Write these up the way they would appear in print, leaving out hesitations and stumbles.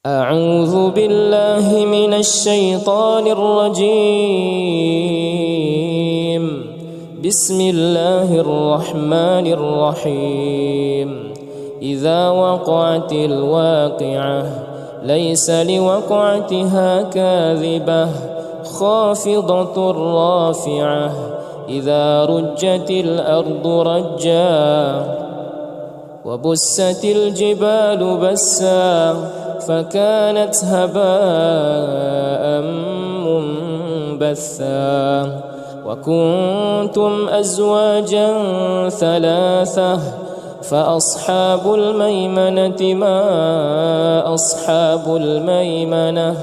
أعوذ بالله من الشيطان الرجيم. بسم الله الرحمن الرحيم. إذا وقعت الواقعة ليس لوقعتها كاذبة خافضة رافعة إذا رجت الأرض رجا وبست الجبال بسا فكانت هباء منبثا وكنتم أزواجا ثلاثة فأصحاب الميمنة ما أصحاب الميمنة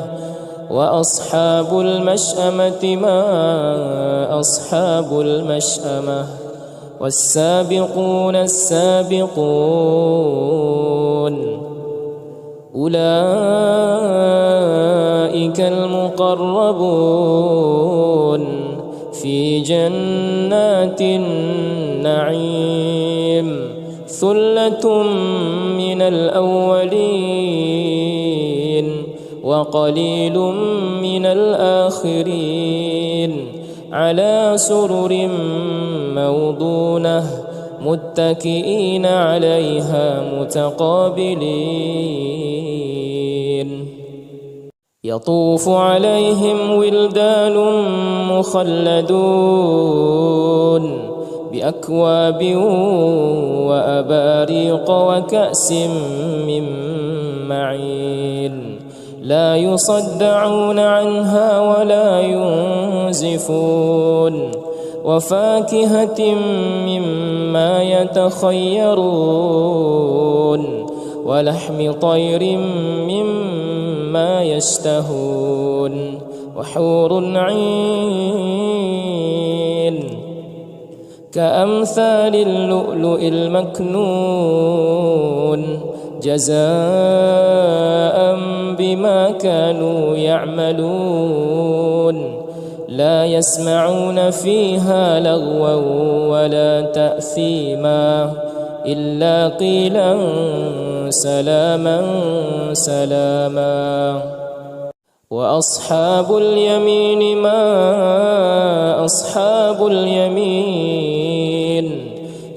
وأصحاب المشأمة ما أصحاب المشأمة والسابقون السابقون أولئك المقربون في جنات النعيم ثلة من الأولين وقليل من الآخرين على سرر موضونة متكئين عليها متقابلين يطوف عليهم ولدان مخلدون بأكواب وأباريق وكأس من معين لا يصدعون عنها ولا ينزفون وفاكهة مما يتخيرون ولحم طير مما يشتهون وحور عين كأمثال اللؤلؤ المكنون جزاء بما كانوا يعملون لا يسمعون فيها لغوا ولا تأثيما إلا قيلا سلاما سلاما وأصحاب اليمين ما أصحاب اليمين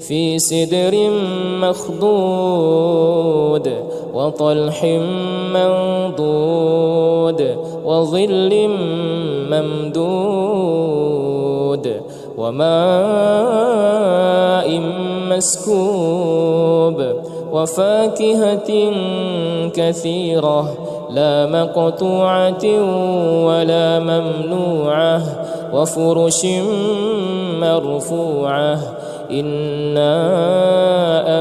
في سدر مخضود وطلح منضود وظل ممدود وماء مسكوب وفاكهة كثيرة لا مقطوعة ولا ممنوعة وفرش مرفوعة إنا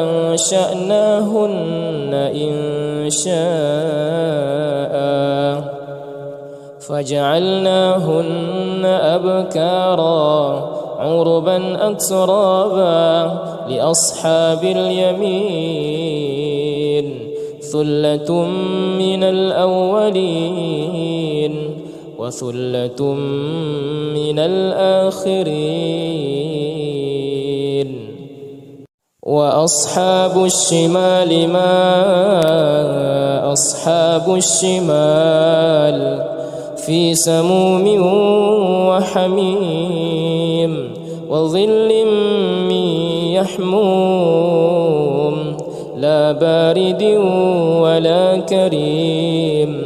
أنشأناهن إنشاء فجعلناهن أبكارا عربا أترابا لأصحاب اليمين ثلة من الأولين وثلة من الآخرين وأصحاب الشمال ما أصحاب الشمال في سموم وحميم وظل من يحموم لا بارد ولا كريم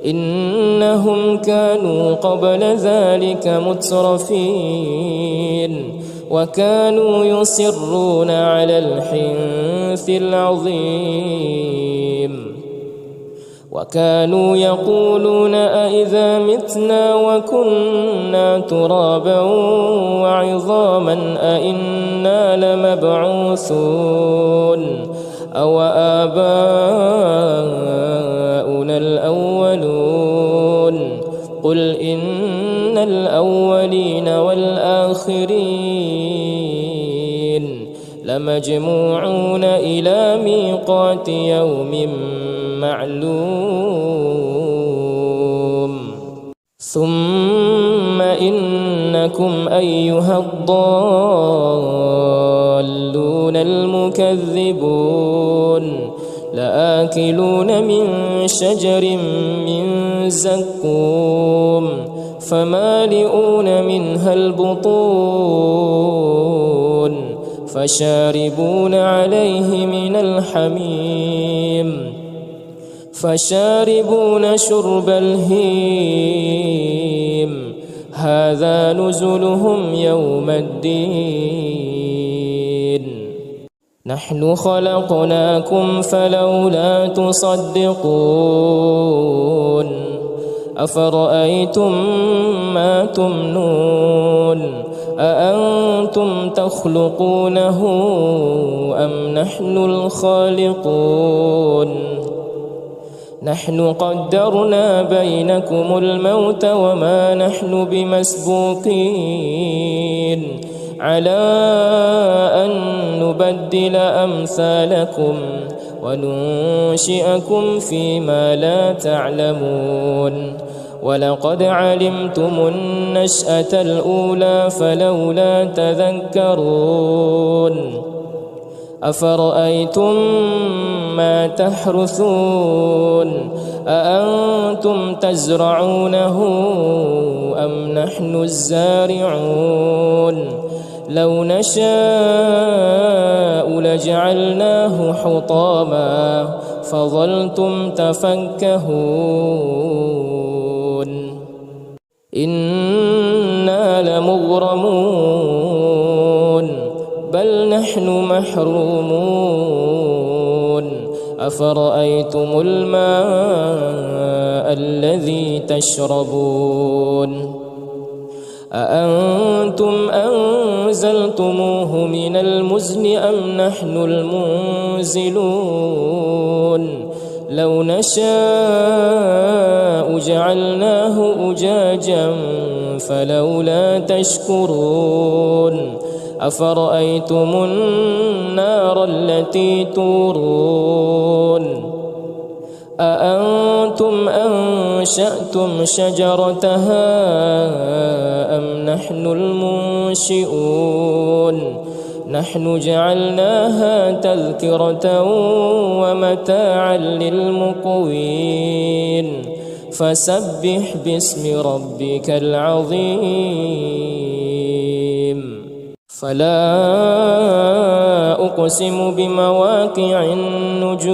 إنهم كانوا قبل ذلك مترفين وكانوا يصرون على الحنث العظيم وكانوا يقولون أئذا متنا وكنا ترابا وعظاما أئنا لمبعوثون أو آباؤنا الأولون قل إن الأولين والآخرين لمجموعون إلى ميقات يوم معلوم ثم إنكم أيها الضالون المكذبون لآكلون من شجر من زقوم فمالئون منها البطون فشاربون عليه من الحميم فشاربون شرب الهيم هذا نزلهم يوم الدين نحن خلقناكم فلولا تصدقون أفرأيتم ما تمنون أأنتم تخلقونه أم نحن الخالقون نحن قدرنا بينكم الموت وما نحن بمسبوقين على أن نبدل أمثالكم وننشئكم فيما لا تعلمون ولقد علمتم النشأة الأولى فلولا تذكرون أفرأيتم ما تحرثون أأنتم تزرعونه أم نحن الزارعون لو نشاء لجعلناه حطاما فظلتم تفكهون إنا لمغرمون بل نحن محرومون أفرأيتم الماء الذي تشربون أأنتم أنزلتموه من المزن أم نحن المنزلون لو نشاء جعلناه أجاجا فلولا تشكرون أفرأيتم النار التي تورون أأنتم أنشأتم شجرتها أم نحن المنشئون نحن جعلناها تذكرة ومتاعا للمقوين فسبح باسم ربك العظيم فلا أقسم بمواقع النجوم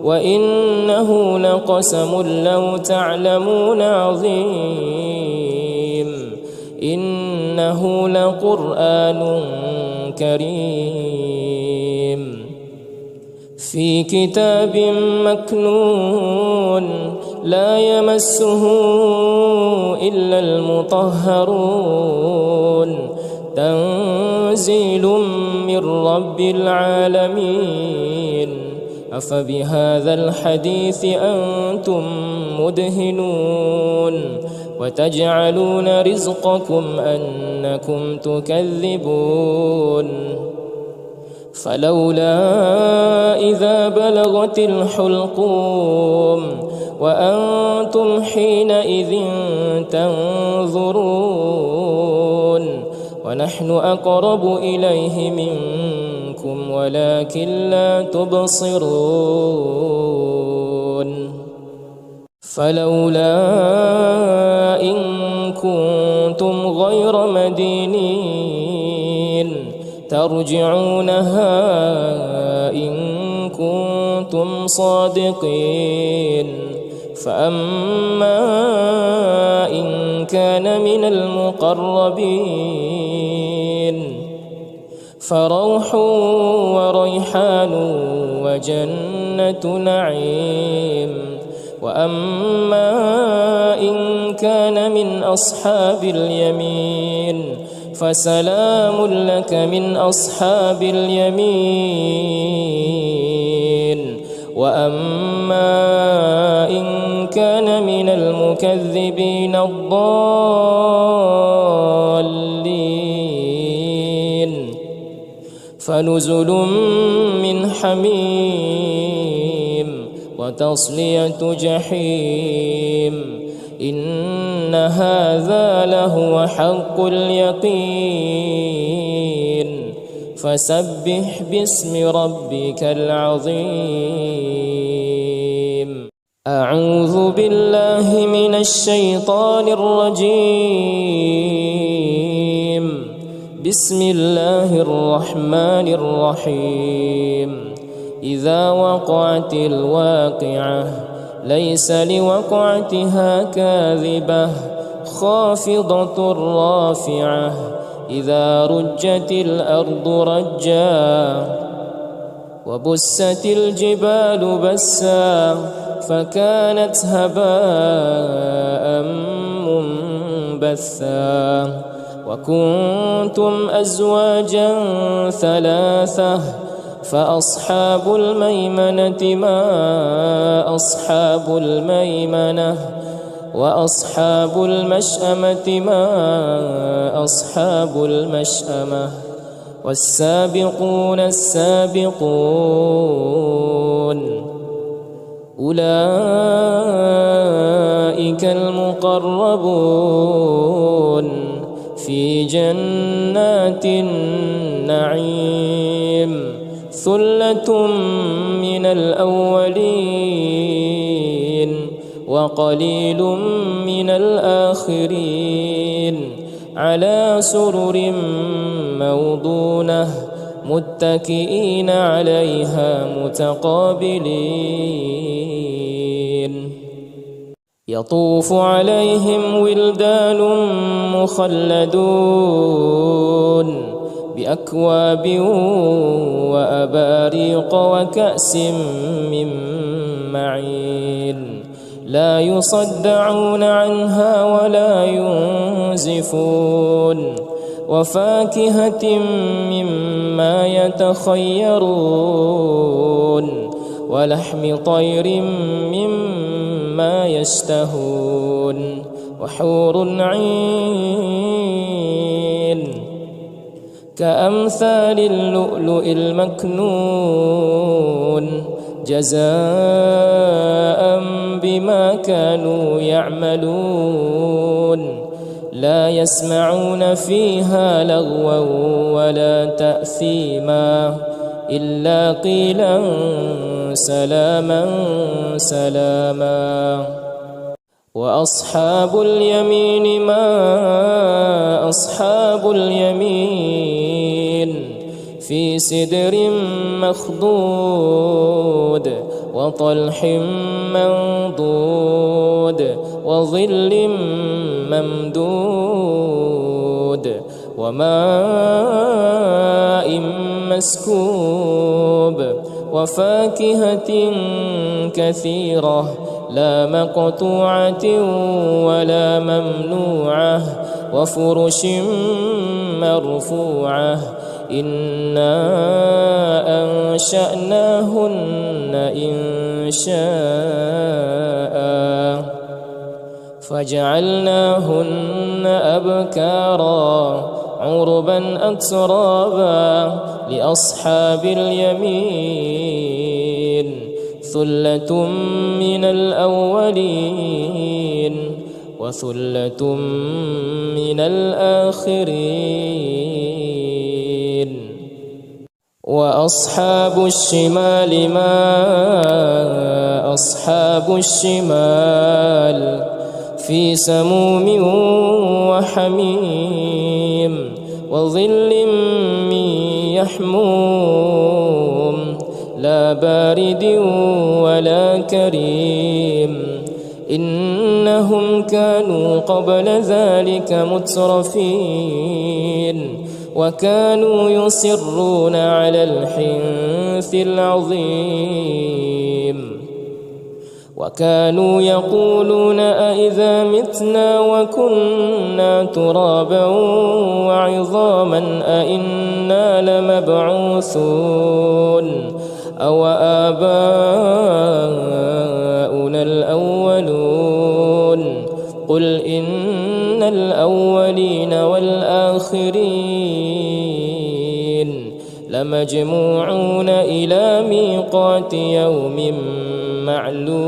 وإنه لقسم لو تعلمون عظيم إنه لقرآن كريم في كتاب مكنون لا يمسه إلا المطهرون تنزيل من رب العالمين أفبهذا الحديث أنتم مدهنون وتجعلون رزقكم أنكم تكذبون فلولا إذا بلغت الحلقوم وأنتم حينئذ تنظرون ونحن أقرب إليه منكم ولكن لا تبصرون فلولا إن كنتم غير مدينين ترجعونها إن كنتم صادقين فأما إن كان من المقربين فروح وريحان وجنة نعيم وأما إن كان من أصحاب اليمين فسلام لك من أصحاب اليمين وأما إن كان من المكذبين الضالين فنزل من حميم وتصلية جحيم إن هذا لهو حق اليقين فسبح باسم ربك العظيم. أعوذ بالله من الشيطان الرجيم. بسم الله الرحمن الرحيم. إذا وقعت الواقعة ليس لوقعتها كاذبة خافضة رافعة إذا رجت الأرض رجا وبست الجبال بسا فكانت هباء منبثا وكنتم أزواجا ثلاثة فأصحاب الميمنة ما أصحاب الميمنة وأصحاب المشأمة ما أصحاب المشأمة والسابقون السابقون أولئك المقربون في جنات النعيم ثلة من الأولين وقليل من الآخرين على سرر موضونة متكئين عليها متقابلين يطوف عليهم ولدان مخلدون بأكواب وأباريق وكأس من معين لا يصدعون عنها ولا ينزفون وفاكهة مما يتخيرون ولحم طير مما يشتهون وحور عين كأمثال اللؤلؤ المكنون جزاء بما كانوا يعملون لا يسمعون فيها لغوا ولا تأثيما إلا قيلا سلاما سلاما وأصحاب اليمين ما أصحاب اليمين في سدر مخضود وطلح منضود وظل ممدود وماء مسكوب وفاكهة كثيرة لا مقطوعة ولا ممنوعة وفرش مرفوعة إنا أنشأناهن إنشاء فجعلناهن أبكارا عربا أترابا لأصحاب اليمين ثلة من الأولين وثلة من الآخرين وأصحاب الشمال ما أصحاب الشمال في سموم وحميم وظل من يحموم لا بارد ولا كريم إنهم كانوا قبل ذلك مترفين وكانوا يصرون على الحنث العظيم وكانوا يقولون أئذا متنا وكنا ترابا وعظاما أئنا لمبعوثون أو آباؤنا الأولون قل إن الأولين والآخرين لمجموعون إلى ميقات يوم معلوم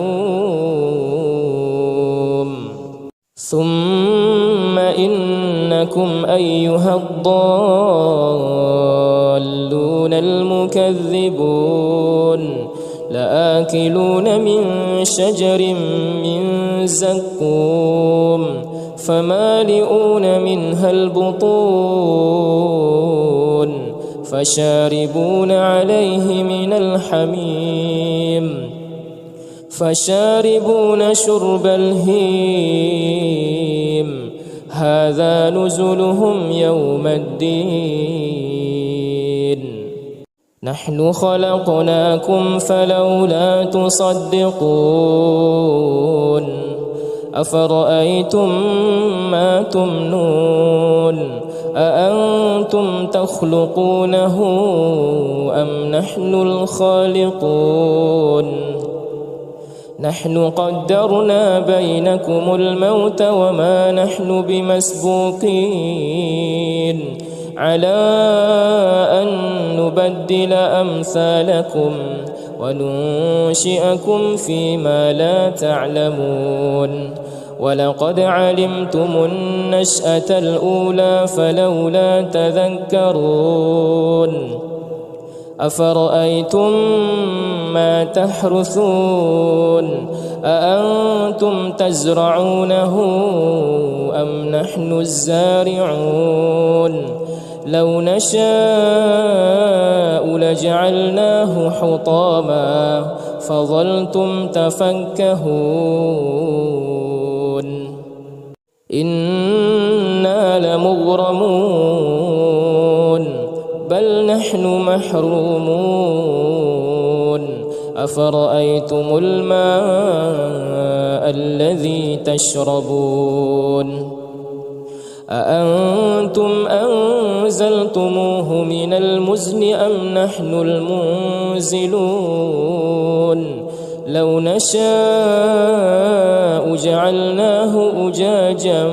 ثم إنكم أيها الضالون الأولون المكذبون لآكلون من شجر من زقوم فمالئون منها البطون فشاربون عليه من الحميم فشاربون شرب الهيم هذا نزلهم يوم الدين نحن خلقناكم فلولا تصدقون أفرأيتم ما تمنون أأنتم تخلقونه أم نحن الخالقون نحن قدرنا بينكم الموت وما نحن بمسبوقين على أن نبدل أمثالكم وننشئكم فيما لا تعلمون ولقد علمتم النشأة الأولى فلولا تذكرون أفرأيتم ما تحرثون أأنتم تزرعونه أم نحن الزارعون لو نشاء لجعلناه حطاما فظلتم تفكهون إنا لمغرمون بل نحن محرومون أفرأيتم الماء الذي تشربون أأنتم أنزلتموه من المزن أم نحن المنزلون لو نشاء جعلناه أجاجا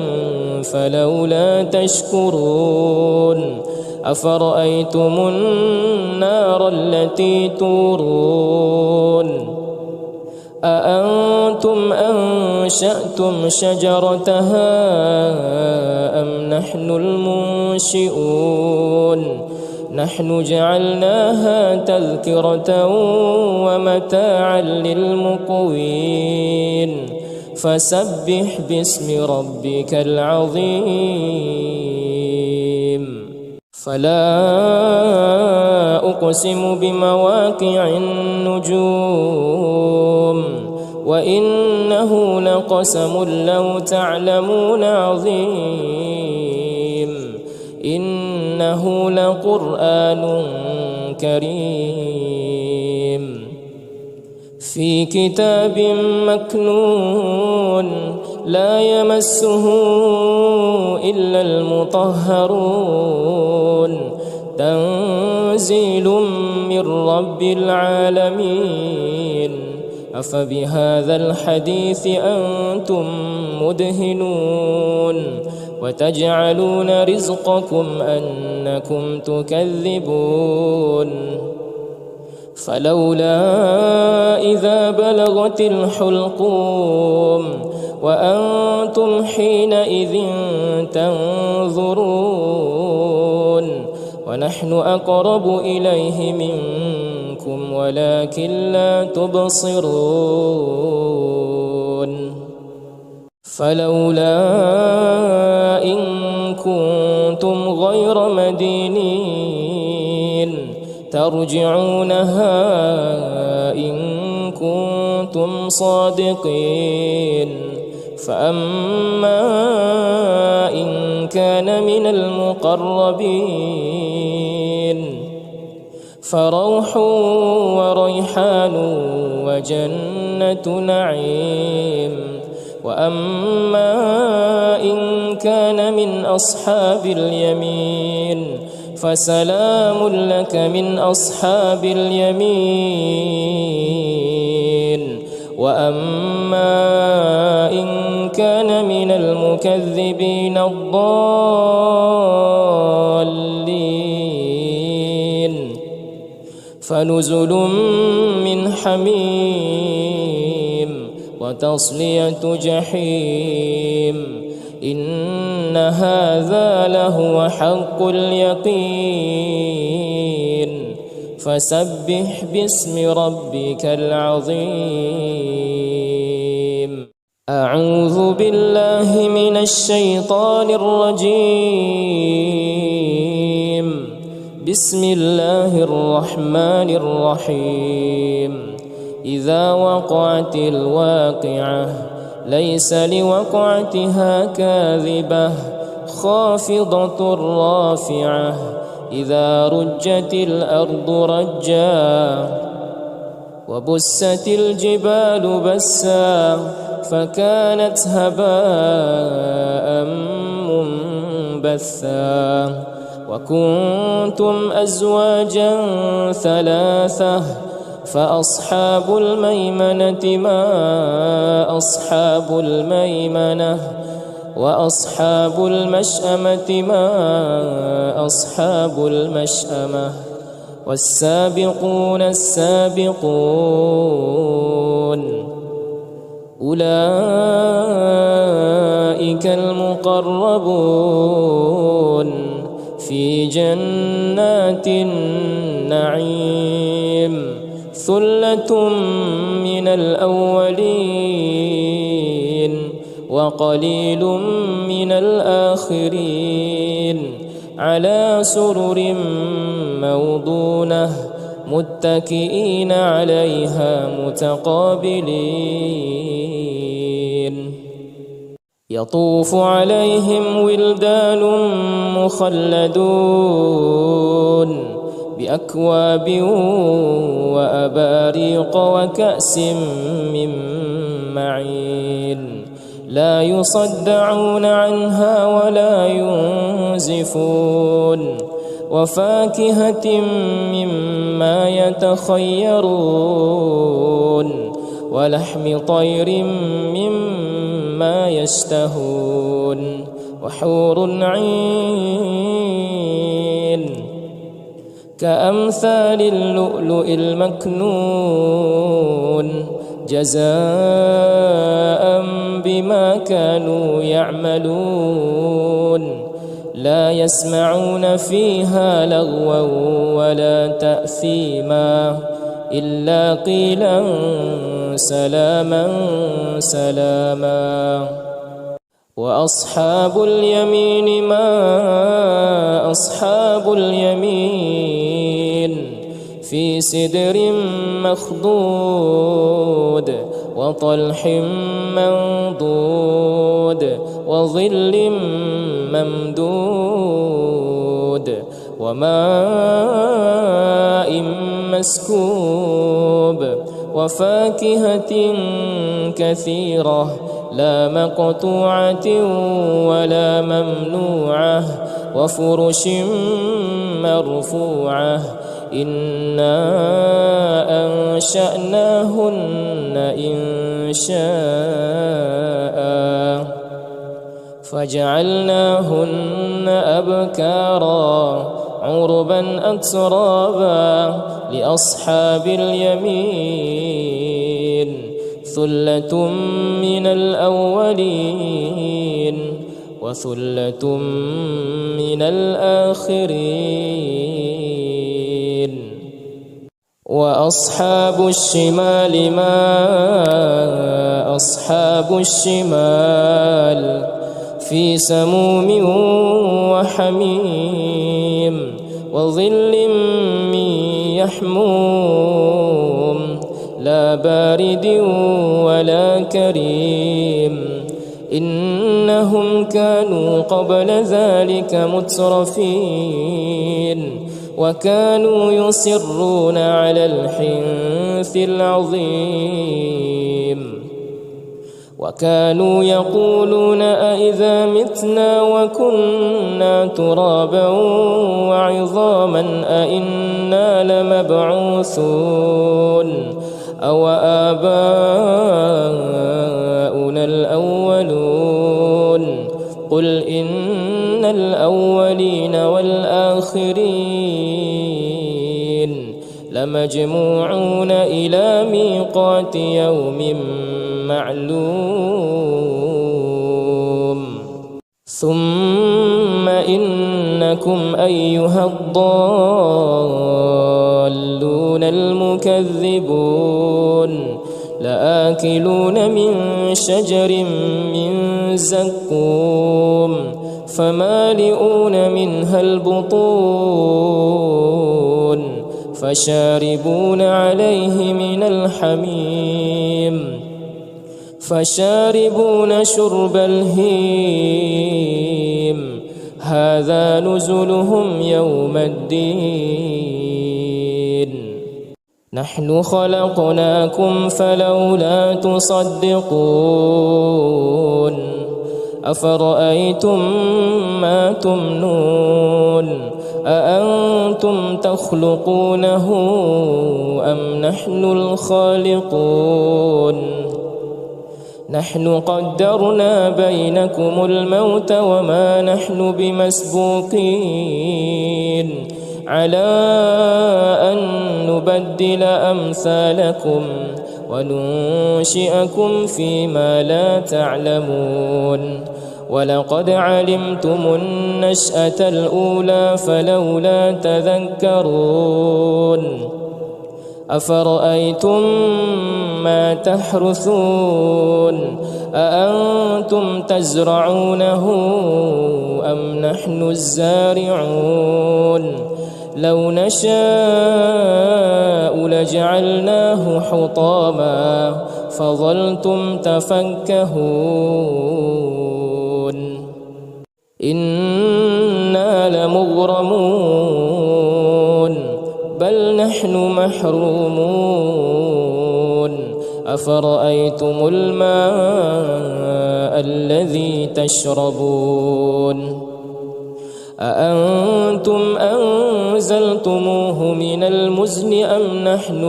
فلولا تشكرون أفرأيتم النار التي تورون أأنتم أنشأتم شجرتها أم نحن المنشئون نحن جعلناها تذكرة ومتاعا للمقوين فسبح باسم ربك العظيم فلا أقسم بمواقع النجوم وإنه لقسم لو تعلمون عظيم إنه لقرآن كريم في كتاب مكنون لا يمسه إلا المطهرون تنزيل من رب العالمين أفبهذا الحديث أنتم مدهنون وتجعلون رزقكم أنكم تكذبون فلولا إذا بلغت الحلقوم وأنتم حينئذ تنظرون ونحن أقرب إليه منكم ولكن لا تبصرون فلولا إن كنتم غير مدينين ترجعونها إن كنتم صادقين فأما إن كان من المقربين فروح وريحان وجنة نعيم وأما إن كان من أصحاب اليمين فسلام لك من أصحاب اليمين وأما إن كان من المكذبين الضالين فنزل من حميم وتصلية جحيم إن هذا لهو حق اليقين فسبح باسم ربك العظيم. أعوذ بالله من الشيطان الرجيم. بسم الله الرحمن الرحيم. إذا وقعت الواقعة ليس لوقعتها كاذبة خافضة رافعة إذا رجت الأرض رجا وبست الجبال بسا فكانت هباء منبثا وكنتم أزواجا ثلاثة فأصحاب الميمنة ما أصحاب الميمنة وأصحاب المشأمة ما أصحاب المشأمة والسابقون السابقون أولئك المقربون في جنات النعيم ثلة من الأولين وقليل من الآخرين على سرر موضونة متكئين عليها متقابلين يطوف عليهم ولدان مخلدون بأكواب وأباريق وكأس من معين لا يصدعون عنها ولا ينزفون وفاكهة مما يتخيرون ولحم طير مما يشتهون وحور عين كأمثال اللؤلؤ المكنون جزاء بما كانوا يعملون لا يسمعون فيها لغوا ولا تأثيما إلا قيلا سلاما سلاما وأصحاب اليمين ما أصحاب اليمين في سدر مخضود وطلح منضود وظل ممدود وماء مسكوب وفاكهة كثيرة لا مقطوعة ولا ممنوعة وفرش مرفوعة إنا أنشأناهن إنشاء فجعلناهن أبكارا عربا أترابا لأصحاب اليمين ثلة من الأولين وثلة من الآخرين وأصحاب الشمال ما أصحاب الشمال في سموم وحميم وظل من يحموم لا بارد ولا كريم إنهم كانوا قبل ذلك مترفين وكانوا يصرون على الحنث العظيم وكانوا يقولون أئذا متنا وكنا ترابا وعظاما أئنا لمبعوثون أو آباؤنا الأولون قل إن الأولين والآخرين لمجموعون إلى ميقات يوم معلوم ثم إنكم أيها الضالون الأولون المكذبون لآكلون من شجر من زقوم فمالئون منها البطون فشاربون عليه من الحميم فشاربون شرب الهيم هذا نزلهم يوم الدين نحن خلقناكم فلولا تصدقون أفرأيتم ما تمنون أأنتم تخلقونه أم نحن الخالقون نحن قدرنا بينكم الموت وما نحن بمسبوقين على أن نبدل أمثالكم وننشئكم فيما لا تعلمون ولقد علمتم النشأة الأولى فلولا تذكرون أفرأيتم ما تحرثون أأنتم تزرعونه أم نحن الزارعون لو نشاء لجعلناه حطاما فظلتم تفكهون إنا لمغرمون بل نحن محرومون أفرأيتم الماء الذي تشربون أأنتم أنزلتموه من المزن أم نحن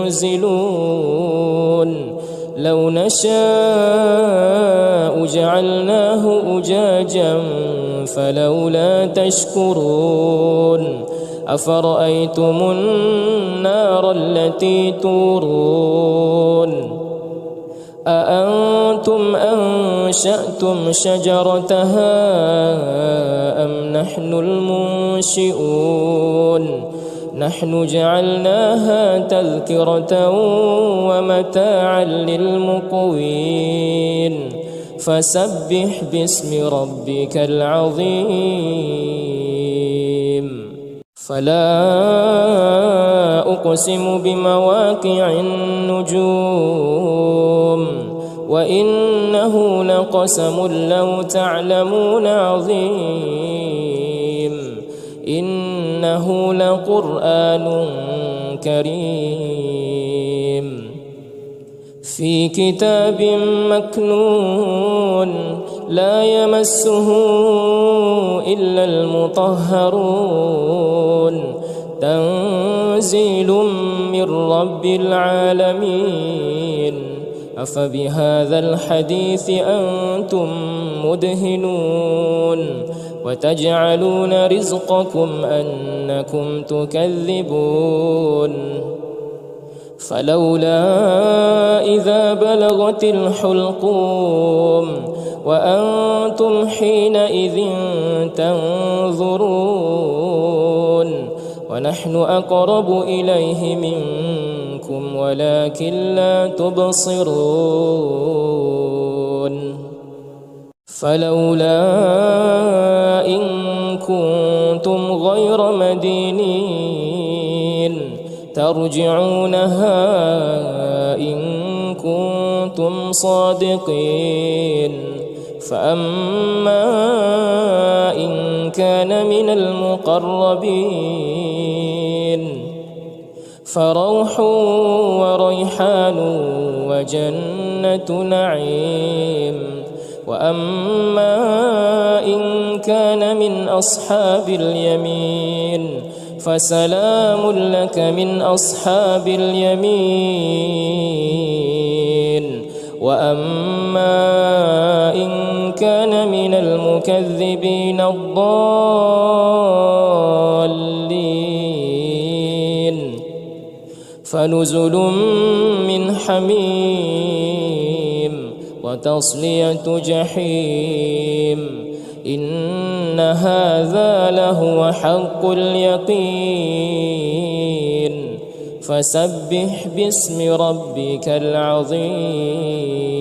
المنزلون لو نشاء جعلناه أجاجا فلولا تشكرون أفرأيتم النار التي تورون أأنتم أنشأتم شجرتها أم نحن المنشئون نحن جعلناها تذكرة ومتاعا للمقوين فسبح باسم ربك العظيم فلا أقسم بمواقع النجوم وإنه لقسم لو تعلمون عظيم إنه لقرآن كريم في كتاب مكنون لا يمسه إلا المطهرون تنزيل من رب العالمين أفبهذا الحديث أنتم مدهنون وتجعلون رزقكم أنكم تكذبون فلولا إذا بلغت الحلقوم وأنتم حينئذ تنظرون ونحن أقرب إليه منكم ولكن لا تبصرون فلولا إن كنتم غير مدينين ترجعونها إن كنتم صادقين فأما إن كان من المقربين فروح وريحان وجنة نعيم وأما إن كان من أصحاب اليمين فسلام لك من أصحاب اليمين وأما إن كان من المكذبين الضالين فنزل من حميم وتصلية جحيم إن هذا لهو حق اليقين فسبح باسم ربك العظيم